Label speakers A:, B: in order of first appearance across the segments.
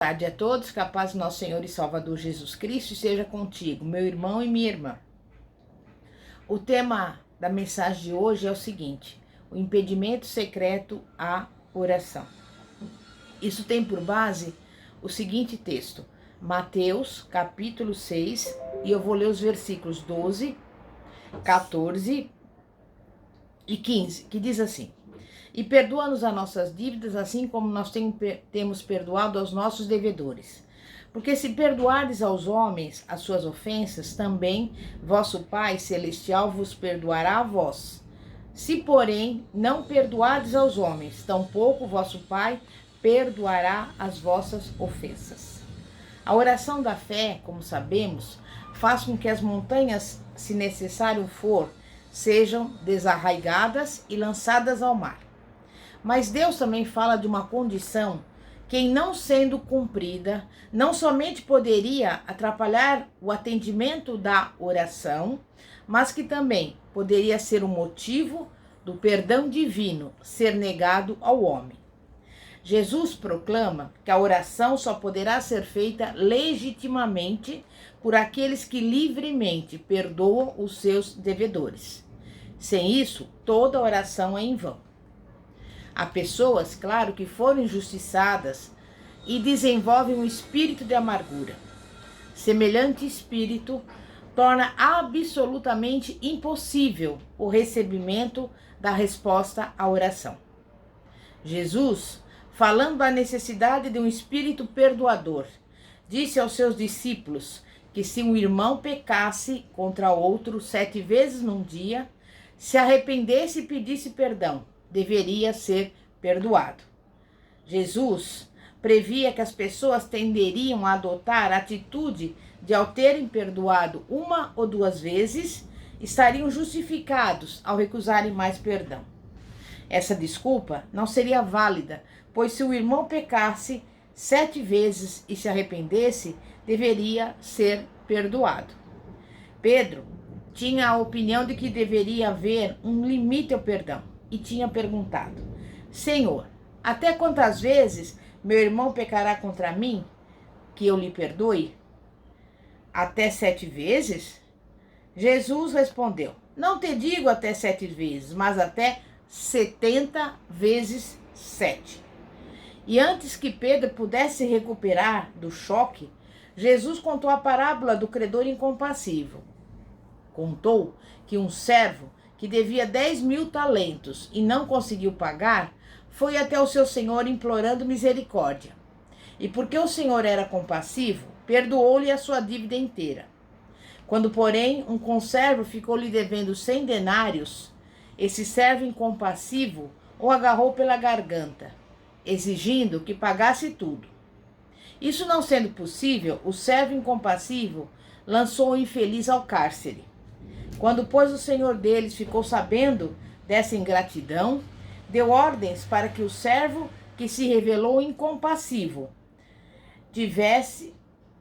A: Boa tarde a todos, que a paz do nosso Senhor e Salvador Jesus Cristo esteja contigo, meu irmão e minha irmã. O tema da mensagem de hoje é o seguinte: o impedimento secreto à oração. Isso tem por base o seguinte texto, Mateus capítulo 6, e eu vou ler os versículos 12, 14 e 15, que diz assim: E perdoa-nos as nossas dívidas, assim como nós temos perdoado aos nossos devedores. Porque se perdoardes aos homens as suas ofensas, também vosso Pai Celestial vos perdoará a vós. Se, porém, não perdoardes aos homens, tampouco vosso Pai perdoará as vossas ofensas. A oração da fé, como sabemos, faz com que as montanhas, se necessário for, sejam desarraigadas e lançadas ao mar. Mas Deus também fala de uma condição que, em não sendo cumprida, não somente poderia atrapalhar o atendimento da oração, mas que também poderia ser o motivo do perdão divino ser negado ao homem. Jesus proclama que a oração só poderá ser feita legitimamente por aqueles que livremente perdoam os seus devedores. Sem isso, toda oração é em vão. Há pessoas, claro, que foram injustiçadas e desenvolvem um espírito de amargura. Semelhante espírito torna absolutamente impossível o recebimento da resposta à oração. Jesus, falando da necessidade de um espírito perdoador, disse aos seus discípulos que se um irmão pecasse contra outro 7 vezes num dia, se arrependesse e pedisse perdão, deveria ser perdoado. Jesus previa que as pessoas tenderiam a adotar a atitude de, ao terem perdoado 1 ou 2 vezes, estariam justificados ao recusarem mais perdão. Essa desculpa não seria válida, pois se o irmão pecasse 7 vezes e se arrependesse, deveria ser perdoado. Pedro tinha a opinião de que deveria haver um limite ao perdão e tinha perguntado: Senhor, até quantas vezes meu irmão pecará contra mim, que eu lhe perdoe? Até 7 vezes? Jesus respondeu: Não te digo até 7 vezes, mas até 70 vezes 7. E antes que Pedro pudesse recuperar do choque, Jesus contou a parábola do credor incompassivo. Contou que um servo que devia 10.000 talentos e não conseguiu pagar, foi até o seu senhor implorando misericórdia. E porque o senhor era compassivo, perdoou-lhe a sua dívida inteira. Quando, porém, um conservo ficou lhe devendo 100 denários, esse servo incompassivo o agarrou pela garganta, exigindo que pagasse tudo. Isso não sendo possível, o servo incompassivo lançou o infeliz ao cárcere. Quando, pois, o senhor deles ficou sabendo dessa ingratidão, deu ordens para que o servo que se revelou incompassivo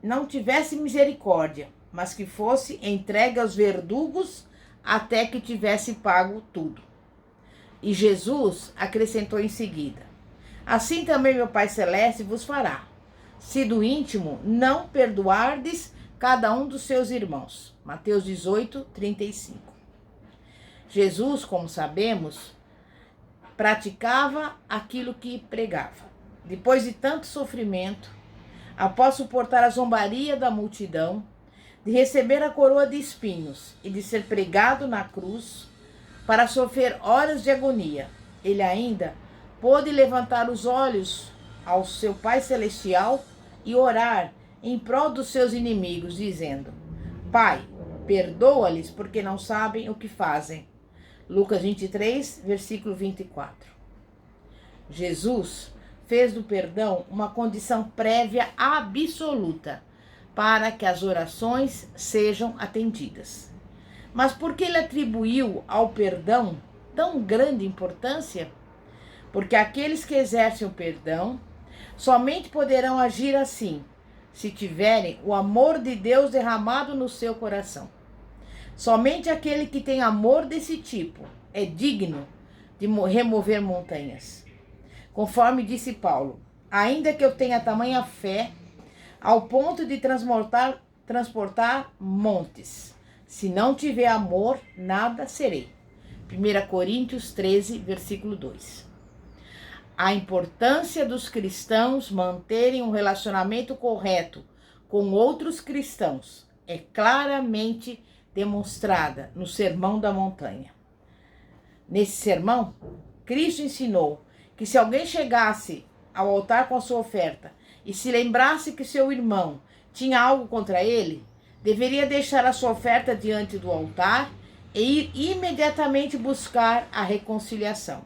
A: não tivesse misericórdia, mas que fosse entregue aos verdugos até que tivesse pago tudo. E Jesus acrescentou em seguida: Assim também meu Pai Celeste vos fará, se do íntimo não perdoardes cada um dos seus irmãos. Mateus 18, 35. Jesus, como sabemos, praticava aquilo que pregava. Depois de tanto sofrimento, após suportar a zombaria da multidão, de receber a coroa de espinhos e de ser pregado na cruz, para sofrer horas de agonia, ele ainda pôde levantar os olhos ao seu Pai Celestial e orar em prol dos seus inimigos, dizendo: Pai, perdoa-lhes porque não sabem o que fazem. Lucas 23, versículo 24. Jesus fez do perdão uma condição prévia absoluta para que as orações sejam atendidas. Mas por que ele atribuiu ao perdão tão grande importância? Porque aqueles que exercem o perdão somente poderão agir assim se tiverem o amor de Deus derramado no seu coração. Somente aquele que tem amor desse tipo é digno de remover montanhas. Conforme disse Paulo, ainda que eu tenha tamanha fé, ao ponto de transportar montes. Se não tiver amor, nada serei. 1 Coríntios 13, versículo 2. A importância dos cristãos manterem um relacionamento correto com outros cristãos é claramente demonstrada no Sermão da Montanha. Nesse sermão, Cristo ensinou que se alguém chegasse ao altar com a sua oferta e se lembrasse que seu irmão tinha algo contra ele, deveria deixar a sua oferta diante do altar e ir imediatamente buscar a reconciliação.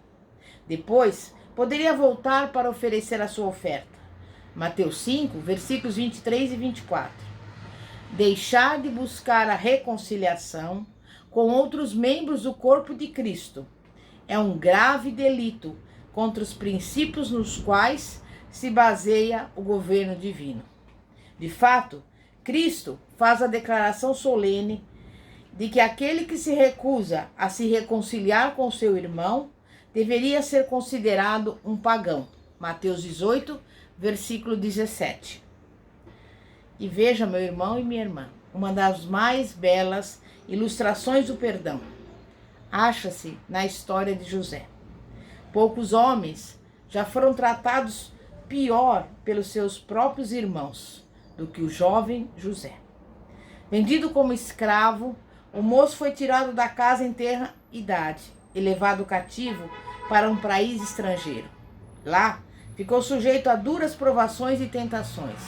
A: Depois, poderia voltar para oferecer a sua oferta. Mateus 5, versículos 23 e 24. Deixar de buscar a reconciliação com outros membros do corpo de Cristo é um grave delito contra os princípios nos quais se baseia o governo divino. De fato, Cristo faz a declaração solene de que aquele que se recusa a se reconciliar com seu irmão deveria ser considerado um pagão. Mateus 18, versículo 17. E veja, meu irmão e minha irmã, uma das mais belas ilustrações do perdão acha-se na história de José. Poucos homens já foram tratados pior pelos seus próprios irmãos do que o jovem José. Vendido como escravo, o moço foi tirado da casa em tenra idade e levado cativo para um país estrangeiro. Lá, ficou sujeito a duras provações e tentações.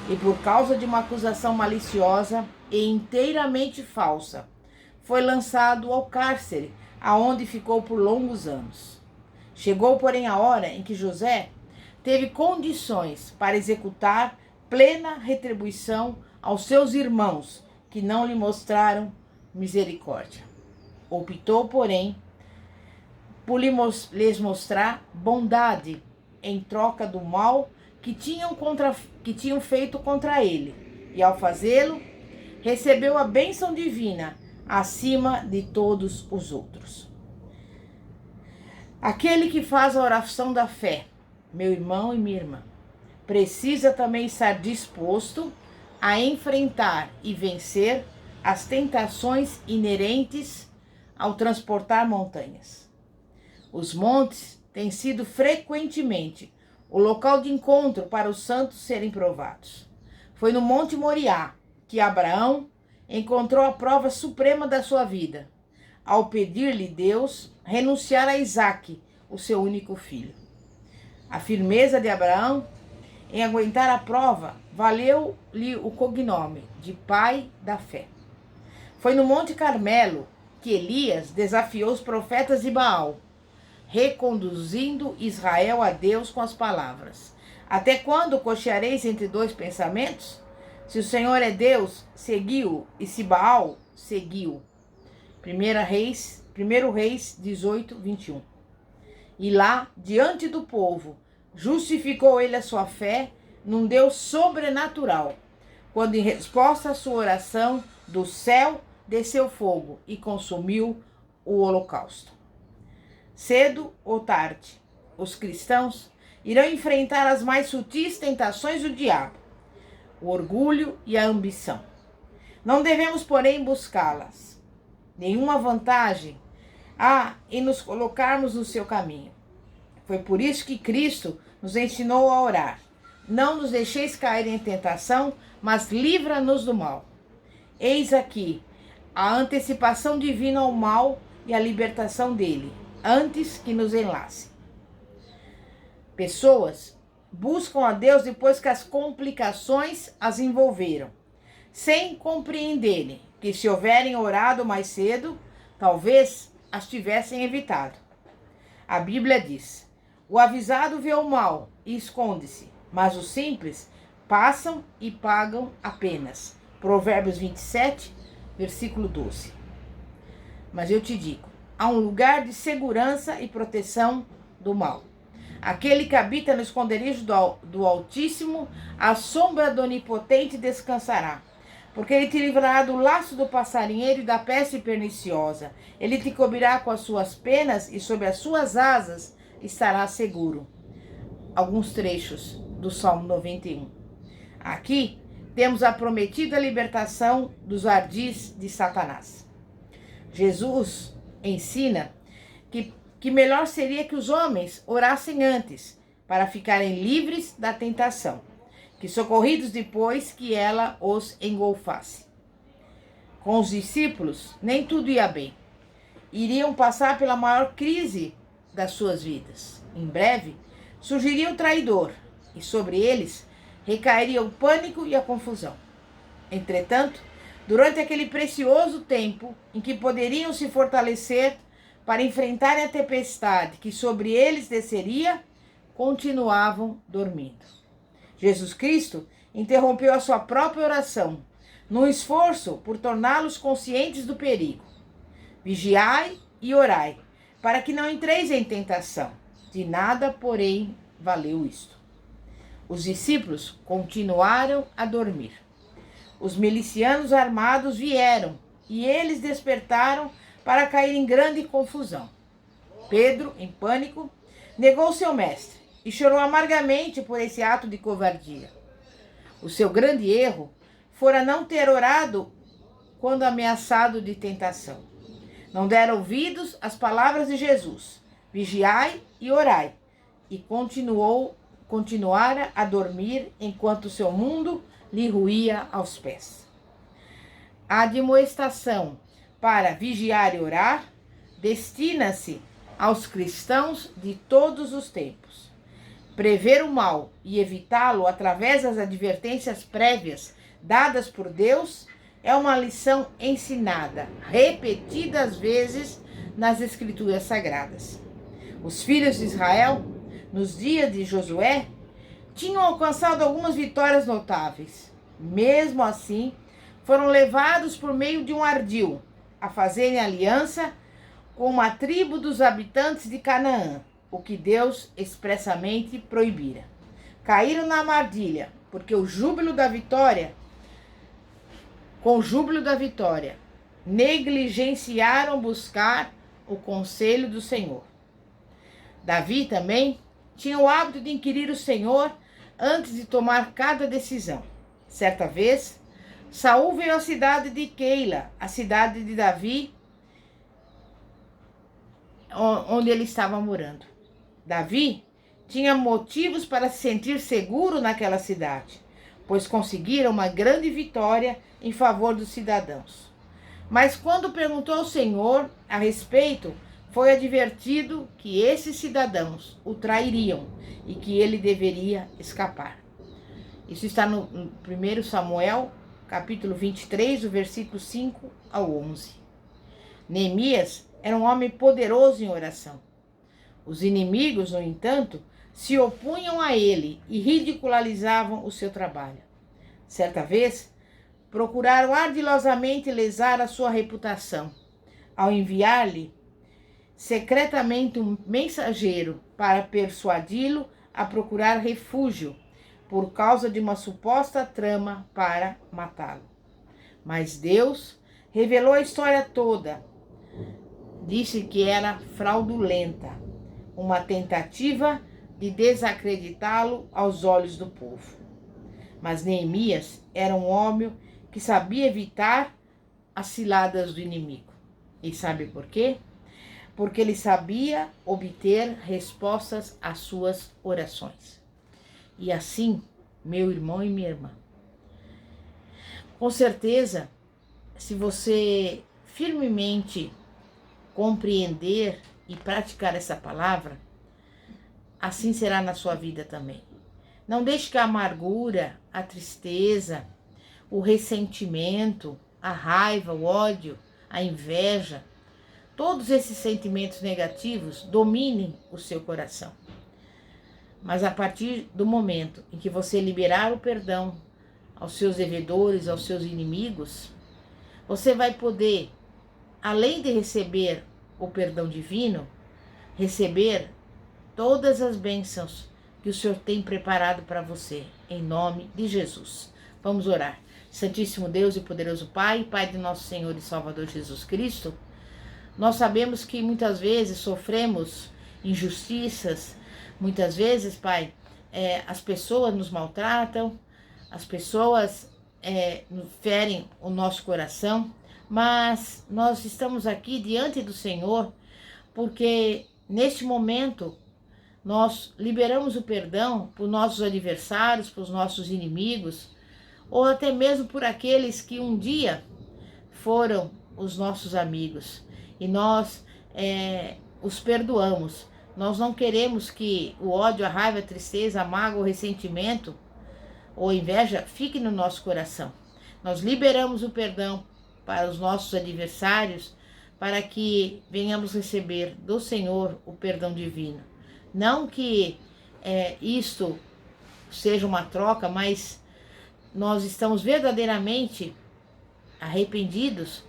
A: E por causa de uma acusação maliciosa e inteiramente falsa, foi lançado ao cárcere, aonde ficou por longos anos. Chegou, porém, a hora em que José teve condições para executar plena retribuição aos seus irmãos, que não lhe mostraram misericórdia. Optou, porém, por lhes mostrar bondade em troca do mal que tinham feito contra ele. E ao fazê-lo, recebeu a bênção divina acima de todos os outros. Aquele que faz a oração da fé, meu irmão e minha irmã, precisa também estar disposto a enfrentar e vencer as tentações inerentes ao transportar montanhas. Os montes têm sido frequentemente o local de encontro para os santos serem provados. Foi no Monte Moriá que Abraão encontrou a prova suprema da sua vida, ao pedir-lhe Deus renunciar a Isaque, o seu único filho. A firmeza de Abraão em aguentar a prova valeu-lhe o cognome de pai da fé. Foi no Monte Carmelo que Elias desafiou os profetas de Baal, reconduzindo Israel a Deus com as palavras: até quando cocheareis entre dois pensamentos? Se o Senhor é Deus, seguiu, e se Baal, seguiu. 1 Reis 18, 21. E lá, diante do povo, justificou ele a sua fé num Deus sobrenatural, quando em resposta à sua oração, do céu desceu fogo e consumiu o holocausto. Cedo ou tarde, os cristãos irão enfrentar as mais sutis tentações do diabo, o orgulho e a ambição. Não devemos, porém, buscá-las. Nenhuma vantagem há em nos colocarmos no seu caminho. Foi por isso que Cristo nos ensinou a orar: não nos deixeis cair em tentação, mas livra-nos do mal. Eis aqui a antecipação divina ao mal e a libertação dele, antes que nos enlace. Pessoas buscam a Deus depois que as complicações as envolveram, sem compreenderem que, se houverem orado mais cedo, talvez as tivessem evitado. A Bíblia diz: o avisado vê o mal e esconde-se, mas os simples passam e pagam apenas. Provérbios 27, versículo 12. Mas eu te digo, há um lugar de segurança e proteção do mal. Aquele que habita no esconderijo do Altíssimo, à sombra do Onipotente descansará. Porque ele te livrará do laço do passarinheiro e da peste perniciosa. Ele te cobrirá com as suas penas e sob as suas asas estará seguro. alguns trechos do Salmo 91. Aqui temos a prometida libertação dos ardis de Satanás. Jesus ensina que melhor seria que os homens orassem antes, para ficarem livres da tentação, que socorridos depois que ela os engolfasse. Com os discípulos, nem tudo ia bem. Iriam passar pela maior crise das suas vidas. Em breve, surgiria o traidor, e sobre eles recairia o pânico e a confusão. Entretanto, durante aquele precioso tempo em que poderiam se fortalecer para enfrentarem a tempestade que sobre eles desceria, continuavam dormindo. Jesus Cristo interrompeu a sua própria oração, num esforço por torná-los conscientes do perigo. Vigiai e orai, para que não entreis em tentação. De nada, porém, valeu isto. Os discípulos continuaram a dormir. Os milicianos armados vieram, e eles despertaram para cair em grande confusão. Pedro, em pânico, negou seu mestre e chorou amargamente por esse ato de covardia. O seu grande erro fora não ter orado quando ameaçado de tentação. Não deram ouvidos às palavras de Jesus: vigiai e orai, e continuara a dormir enquanto seu mundo lhe ruía aos pés. A admoestação para vigiar e orar destina-se aos cristãos de todos os tempos. Prever o mal e evitá-lo através das advertências prévias dadas por Deus é uma lição ensinada repetidas vezes nas Escrituras Sagradas. Os filhos de Israel, nos dias de Josué, tinham alcançado algumas vitórias notáveis. Mesmo assim, foram levados por meio de um ardil a fazerem aliança com uma tribo dos habitantes de Canaã, o que Deus expressamente proibira. Caíram na armadilha, porque com o júbilo da vitória, negligenciaram buscar o conselho do Senhor. Davi também tinha o hábito de inquirir o Senhor antes de tomar cada decisão. Certa vez, Saul veio à cidade de Keila, a cidade de Davi, onde ele estava morando. Davi tinha motivos para se sentir seguro naquela cidade, pois conseguiram uma grande vitória em favor dos cidadãos. Mas quando perguntou ao Senhor a respeito, foi advertido que esses cidadãos o trairiam e que ele deveria escapar. Isso está no 1 Samuel, capítulo 23, do versículo 5 ao 11. Neemias era um homem poderoso em oração. Os inimigos, no entanto, se opunham a ele e ridicularizavam o seu trabalho. Certa vez, procuraram ardilosamente lesar a sua reputação, ao enviar-lhe secretamente um mensageiro para persuadi-lo a procurar refúgio, por causa de uma suposta trama para matá-lo. Mas Deus revelou a história toda. Disse que era fraudulenta, uma tentativa de desacreditá-lo aos olhos do povo. Mas Neemias era um homem que sabia evitar as ciladas do inimigo. E sabe por quê? Porque ele sabia obter respostas às suas orações. E assim, meu irmão e minha irmã, com certeza, se você firmemente compreender e praticar essa palavra, assim será na sua vida também. Não deixe que a amargura, a tristeza, o ressentimento, a raiva, o ódio, a inveja, todos esses sentimentos negativos dominem o seu coração. Mas a partir do momento em que você liberar o perdão aos seus devedores, aos seus inimigos, você vai poder, além de receber o perdão divino, receber todas as bênçãos que o Senhor tem preparado para você, em nome de Jesus. Vamos orar. Santíssimo Deus e poderoso Pai, Pai de nosso Senhor e Salvador Jesus Cristo, nós sabemos que muitas vezes sofremos injustiças, muitas vezes, Pai, as pessoas nos maltratam, as pessoas ferem o nosso coração, mas nós estamos aqui diante do Senhor porque neste momento nós liberamos o perdão para os nossos adversários, para os nossos inimigos, ou até mesmo por aqueles que um dia foram os nossos amigos, e nós os perdoamos. Nós não queremos que o ódio, a raiva, a tristeza, a mágoa, o ressentimento ou inveja fique no nosso coração. Nós liberamos o perdão para os nossos adversários, para que venhamos receber do Senhor o perdão divino. Não que isto seja uma troca, mas nós estamos verdadeiramente arrependidos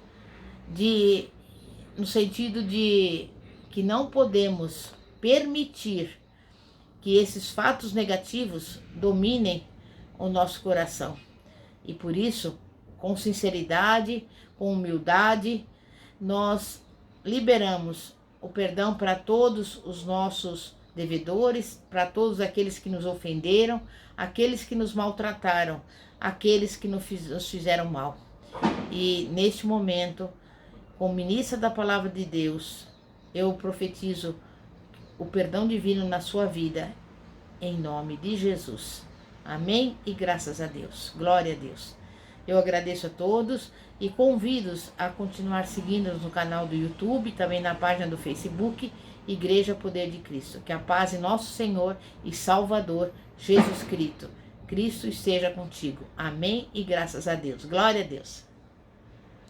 A: no sentido de que não podemos permitir que esses fatos negativos dominem o nosso coração. E por isso, com sinceridade, com humildade, nós liberamos o perdão para todos os nossos devedores, para todos aqueles que nos ofenderam, aqueles que nos maltrataram, aqueles que nos fizeram mal. E neste momento, como ministra da palavra de Deus, eu profetizo o perdão divino na sua vida, em nome de Jesus. Amém e graças a Deus. Glória a Deus. Eu agradeço a todos e convido-os a continuar seguindo-nos no canal do YouTube, também na página do Facebook, Igreja Poder de Cristo. Que a paz de nosso Senhor e Salvador, Jesus Cristo esteja contigo. Amém e graças a Deus. Glória a Deus.